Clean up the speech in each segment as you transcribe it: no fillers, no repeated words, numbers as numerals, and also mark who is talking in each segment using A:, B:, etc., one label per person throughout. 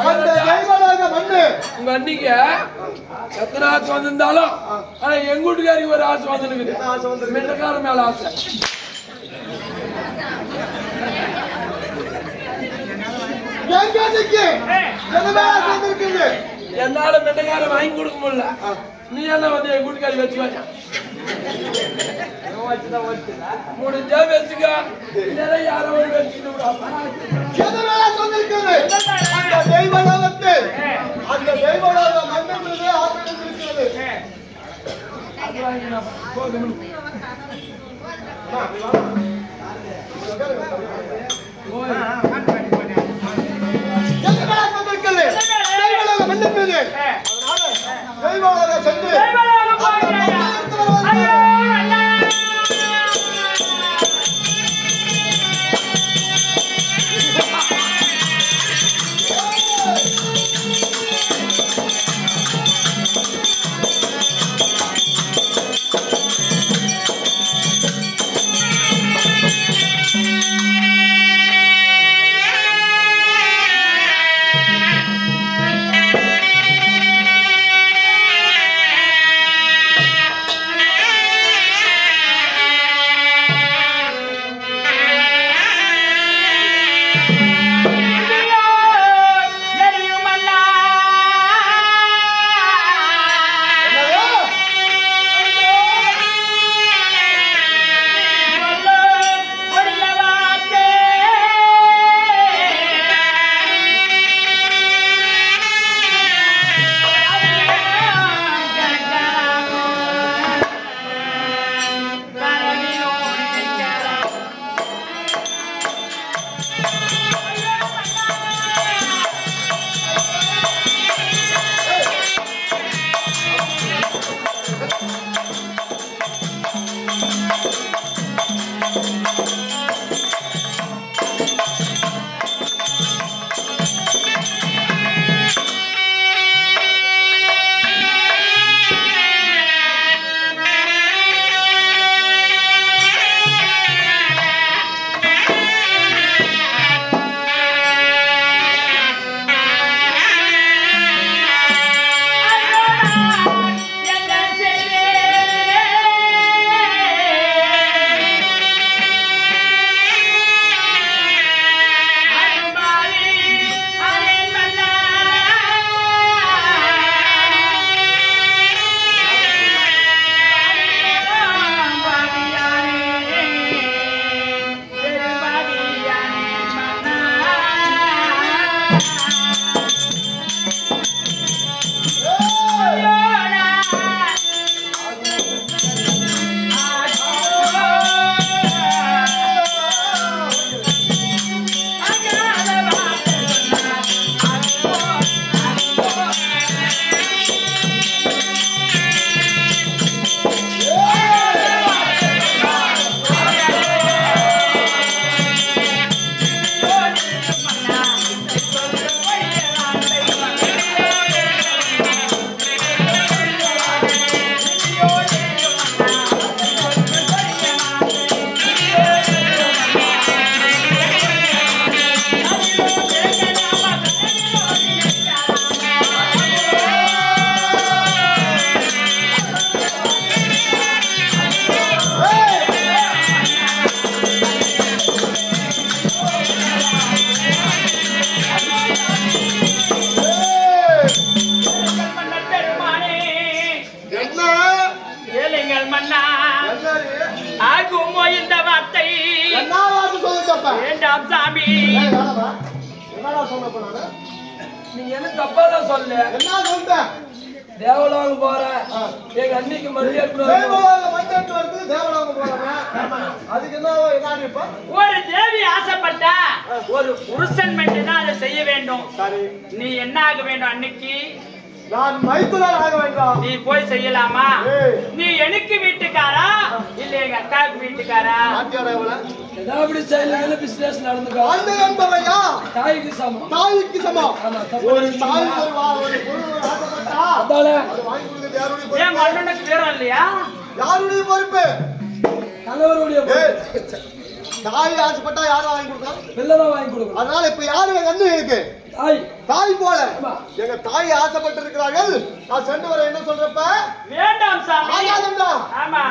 A: அந்த தெய்வமாக மண்ணு
B: உங்க அன்னைக்கு எத்தனை ஆசை வந்திருந்தாலும் ஆனா எங்க வீட்டுக்காரிக்கு ஒரு ஆசை வந்துருக்கு. மென்னக்கார மேல ஆசை. என்னால மென்னக்கார வாங்கி கொடுக்க முடியல. நீ என்ன வந்து என் வீட்டுக்காரி வச்சுக்க முடிஞ்சா வச்சுக்க. யாரோ வச்சுக்கிட்டு நீ என்ன தப்பாதான் சொல்ல. என்ன சொல்ற? தேவலோகம் போற எங்க அன்னைக்கு மல்லிகைப்பூ அதுக்கு என்ன
C: ஒரு தேவி ஆசைப்பட்டா ஒரு புருஷன் மட்டும்தான் அதை செய்ய வேண்டும். நீ என்ன ஆக வேண்டும் அன்னைக்கு?
A: நான் மைத்துனர் ஆக வேண்டும்.
C: நீ போய் செய்யலாமா? நீ எனக்கு வீட்டுக்காரா இல்ல எங்க அக்காவுக்கு வீட்டுக்காரா?
B: ஏதாவது செய்யல பிசினஸ் நடந்துக்கோ.
A: அந்த என்பவையா
B: தாய்க்கு சமம்.
A: தாய்க்கு சமம். ஒரு தாய் ஒரு பொருள் ஆசைப்பட்டா
B: அதானே
A: அது வாங்கி கொடுக்கிறது யாருடைய?
C: ஏன் மன்னனுக்கு வீரம் இல்லையா?
A: யாருடைய பொறுப்பு?
B: கணவருடைய பொறுப்பு.
A: தாய் ஆசைப்பட்டா யாரும் வாங்கி கொடுக்கலாம்?
B: பிள்ளைதான் வாங்கி கொடுக்கணும்.
A: அதனால இப்ப யாரு கண்ணு இருக்கு?
B: தாய்
A: தாய் போல எங்க தாய் ஆசைப்பட்டு இருக்கிறார்கள். நான் சென்று வர என்ன சொல்றப்ப
C: வேண்டாம் சாமி.
A: ஆகாதம்டா.
C: ஆமா.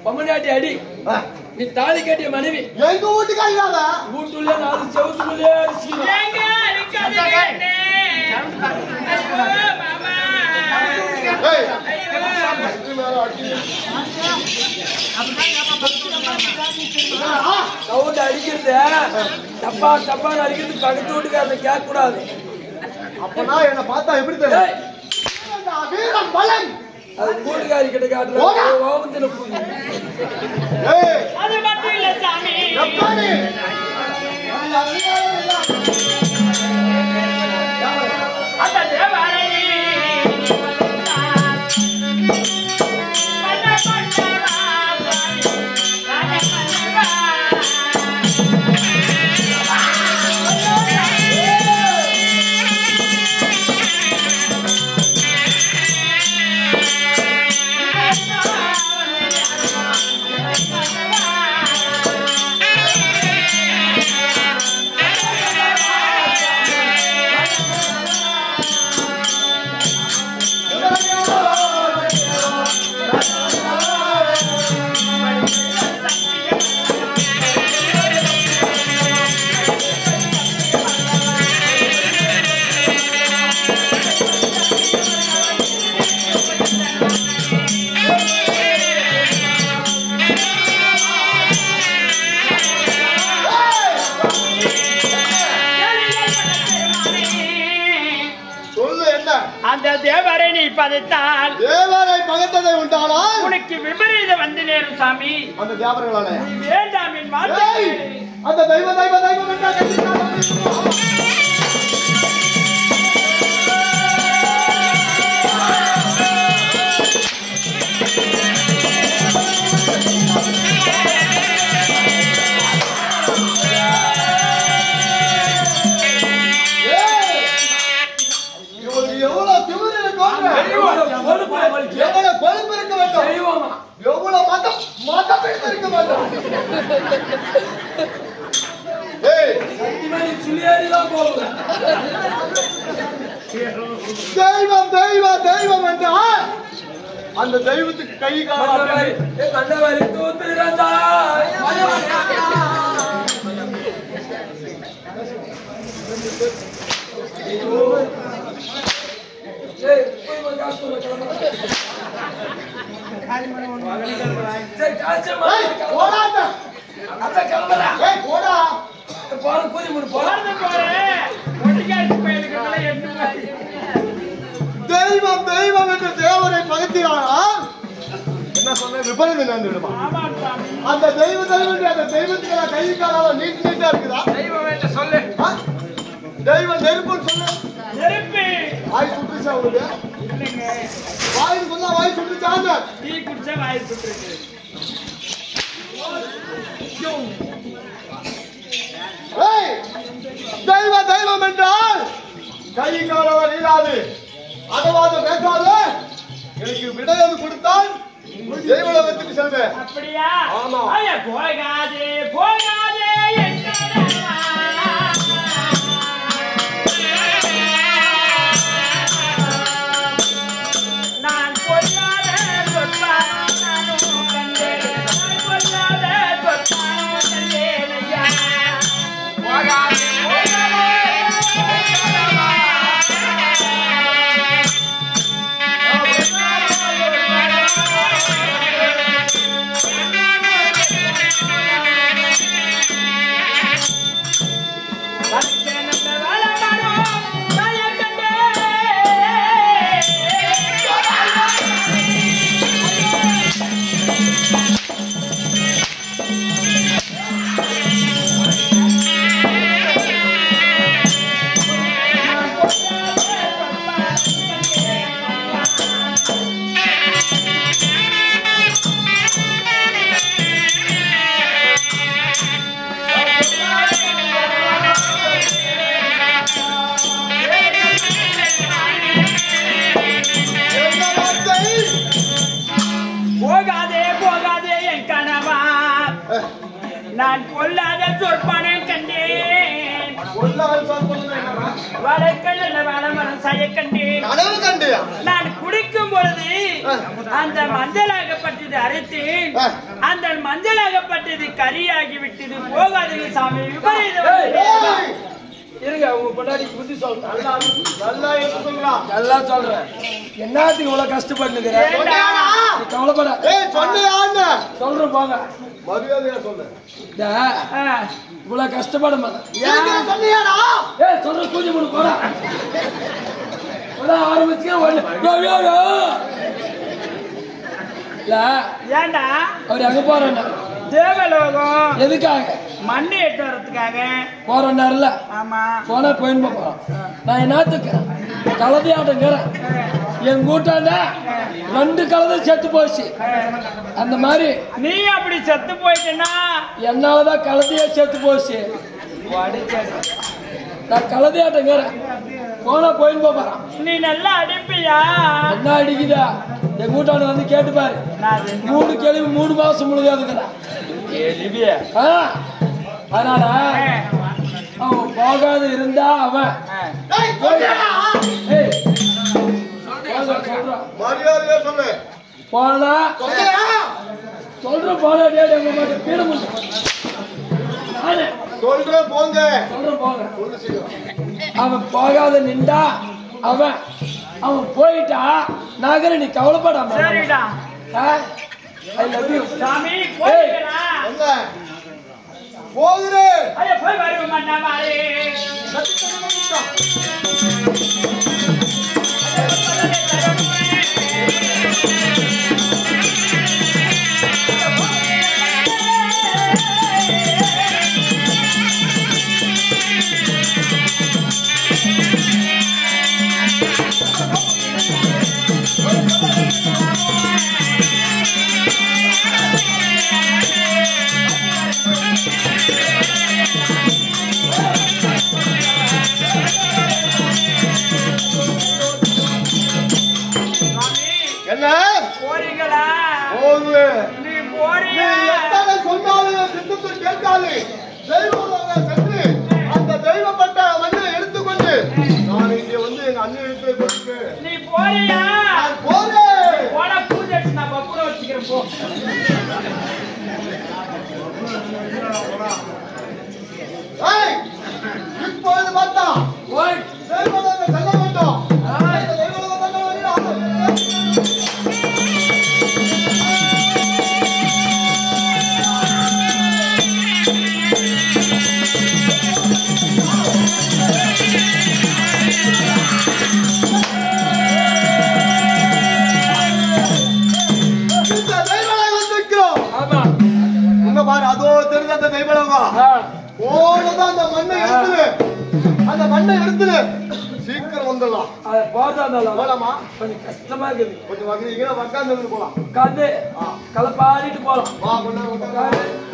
B: பொம்மநாட்டி அடி. நீ தாலி கட்டிய மனைவி
A: எங்க வீட்டுக்காரியாத
B: வீட்டுல 4 செவத்துக்குள்ளே அடிச்சுக்கணும்.
C: ஏங்க அடிக்காதீங்க அண்ணே. ஐயோ மாமா.
A: ஏய்
B: சவுண்ட் அடிக்கிறது தப்பா அடிக்கிறது பக்கத்து வீட்டுக்காரனை கேட்க கூடாது.
A: அப்பனா என்ன பார்த்தா எப்படி தெரியும்? வீரன் பலன்
B: அது வீட்டுக்காரி கிட்ட காட்டுறாங்க.
C: அது மட்டும் இல்ல சாமி. அந்த தேவரை அந்த தேவரை நீ பதைத்தால்
A: தேவரை பகைத்ததை உண்டானால்
C: உனக்கு விபரீதம் வந்து நேரும் சாமி.
A: அந்த தேவர்களால
C: வேண்டாம் என் வார்த்தை.
A: அந்த தெய்வம் என்றா கண்டிப்பாக எவ்வளவு கொழுப்பு இருக்க வேண்டும், எவ்வளவு மதம் இருக்க வேண்டும். தெய்வம் தெய்வம் தெய்வம் என்றால் அந்த தெய்வத்துக்கு கை தெய்வம் தெய்வம் என்று தேவரை பகத்தினானால் என்ன சொன்ன விபரீதம் நடந்து விடுமா? அந்த தெய்வம் தெய்வம் அந்த தெய்வத்துக்கு கை காலால நீட்டா இருக்குதா?
B: தெய்வம் என்று சொல்லு.
A: தெய்வம் நெருப்புன்னு சொல்லு.
C: நெருப்பு
A: வாய் சுட்டுச்சா உங்களுக்கு? வாய் சொன்னா வாய் சுட்டுச்சாங்க.
C: டீ குடிச்சா வாய் சுட்டுருக்கு.
A: தெய்வம் தெய்வம் என்றால் கை காலால நீளாது, அதவாத பேசாது. எனக்கு விடையது கொடுத்தால் தெய்வலோகத்துக்கு செல்வேன்.
C: அப்படியா?
A: ஆமா.
C: போகாதே போகாதே நான் பொல்லாத சொற்பானும் நானும் கண்டேன். நான் பொல்லாத சொற்பானும் கண்டேன் ஐயா. போகாதே நான் கொல்லாத சொற்பானே கண்டேன் வழக்கல்ல வளமரம் சாய கண்டேன் நான் குடிக்கும் பொழுது அந்த மஞ்சளாகப்பட்டது அரைத்தேன் அந்த மஞ்சளாகப்பட்டது கரியாகி விட்டது போகாதீங்க சாமி விபரீதம்
B: இருங்க உங்க பொண்டாடி புத்தி சொல்றேன் நல்லா சொல்றேன் என்னத்துக்கு இவ்வளவு கஷ்டப்பட்டுக்கிற கவலைப்பட சொல்றேன் போங்க இவ்வளவு கஷ்டப்படுமா சொல்ற பூஜை பண்ணு போட ஆரம்பிச்சு
C: ஏண்டா
B: அவர் அங்க போறேன்னா
C: தேவலோகம்
B: எதுக்காக
C: மண்ணு எட்டு வரதுக்காக
B: போறேன்னாருல
C: ஆமா
B: போனா போயின்னு போறோம் நான் என்னத்துக்கு கலதையாட்டங்கிறேன் என் கூட்டாண்ட 2 கலதை செத்து போச்சு அந்த மாதிரி
C: நீ அப்படி செத்து போயிட்டேன்னா
B: என்னாலதான் கலதையா செத்து போச்சு நான் கலதையாட்டங்கிறேன் போனா போயின்னு போறேன்
C: நீ நல்லா அடிப்பியா
B: என்ன அடிக்குதா என் கூட்டாண்ட வந்து கேட்டு பாரு 3 கேள்வி 3 மாசம் முழுகாதுக்கிறா அதனால அவன் போகாத இருந்தா அவன் போனா சொல்ற போன அவன் போகாத நின்றா அவன் போயிட்டா நகர நீ கவலைப்படாம I love you.
C: சாமி போயிடா
A: போகுறே
C: ஐயா போய் வருவோம் மண்ணாமாரே
A: என்ன
C: போறீங்களா
A: போகுது
C: நீ போறியா
A: எத்தனை சொன்னாலும் சித்தத்தை கேட்காது தெய்வம் சென்று அந்த தெய்வப்பட்ட மண்ணை எடுத்துக்கொண்டு நான் இங்கே வந்து எங்க அண்ணன் எடுத்து
C: நீ போறியா
A: போறேன்
C: போட பூஜை நான் பப்புற வச்சுக்கிறேன் போ
A: இப்பொழுது பார்த்தா தெய்வம் செல்ல வேண்டும் அதோ தெரிஞ்ச அந்த தெய்வலகம் போனதான் அந்த மண்ணை எடுத்துரு அந்த மண்ணை எடுத்துரு சீக்கிரம் வந்துடலாம்
B: போலாமா கொஞ்சம் கஷ்டமா இருக்குது
A: கொஞ்சம் வகையில உட்காந்து போலாம்
B: உட்காந்து கலப்பாடிட்டு போலாம்
A: வா